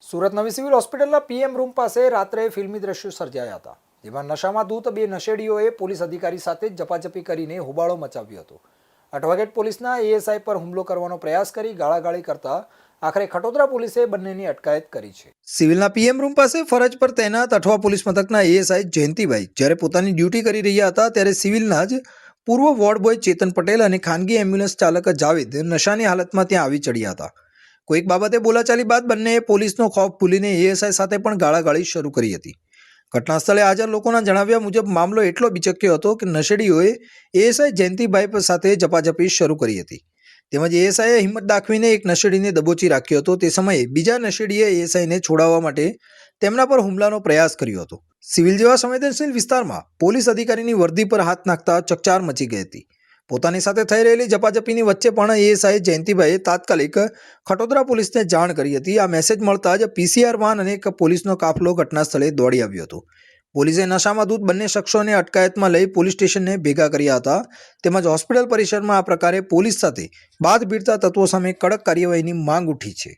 સુરત નવી સિવિલ હોસ્પિટલના PM room પાસે રાત્રે ફિલ્મી દ્રશ્યો સર્જાયા હતા, જેમાં નશામાં ધૂત બે નશેડીઓએ પોલીસ અધિકારી સાથે ઝપાઝપી કરીને હોબાળો મચાવ્યો હતો। અઠવાગેટ પોલીસના એએસઆઈ પર હુમલો કરવાનો પ્રયાસ કરી ગાળાગાળી કરતા આખરે ખટોદરા પોલીસે બંનેની અટકાયત કરી છે। સિવિલના પીએમ રૂમ પાસે ફરજ પર તૈનાત અઠવા પોલીસ મથકના એએસઆઈ જયંતિભાઈ જ્યારે પોતાની ડ્યુટી કરી રહ્યા હતા ત્યારે સિવિલના જ પૂર્વ વોર્ડ બોય ચેતન પટેલ અને ખાનગી એમ્બ્યુલન્સ ચાલક જાવેદ નશાની હાલતમાં ત્યાં આવી ચડ્યા હતા। કોઈક બાબતે બોલાચાલી બાદ બંનેએ પોલીસનો ખોફ ભૂલીને એએસઆઈ સાથે પણ ગાળાગાળી શરૂ કરી હતી। ઘટના સ્થળે હાજર લોકોના જણાવ્યા મુજબ મામલો એટલો બિચક્યો હતો કે નશેડીઓએ એએસઆઈ જયંતિભાઈ સાથે ઝપાઝપી શરૂ કરી હતી, તેમજ એએસઆઈએ હિંમત દાખવીને એક નશેડીને દબોચી રાખ્યો હતો। તે સમયે બીજા નશેડીએ એએસઆઈને છોડાવવા માટે તેમના પર હુમલાનો પ્રયાસ કર્યો હતો। સિવિલ જેવા સંવેદનશીલ વિસ્તારમાં પોલીસ અધિકારીની વર્દી પર હાથ નાખતા ચકચાર મચી ગઈ હતી। પોતાની સાથે થઈ રહેલી ઝપાઝપીની વચ્ચે પણ એએસઆઈ જયંતિભાઈએ તાત્કાલિક ખટોદરા પોલીસને જાણ કરી હતી। આ મેસેજ મળતા જ પીસીઆર વાન અને એક પોલીસનો કાફલો ઘટના સ્થળે દોડી આવ્યો હતો। પોલીસે નશામાં ધૂત બંને શખ્સોને અટકાયતમાં લઈ પોલીસ સ્ટેશનને ભેગા કર્યા હતા, તેમજ હોસ્પિટલ પરિસરમાં આ પ્રકારે પોલીસ સાથે બાદ ભીડતા તત્વો સામે કડક કાર્યવાહીની માંગ ઉઠી છે।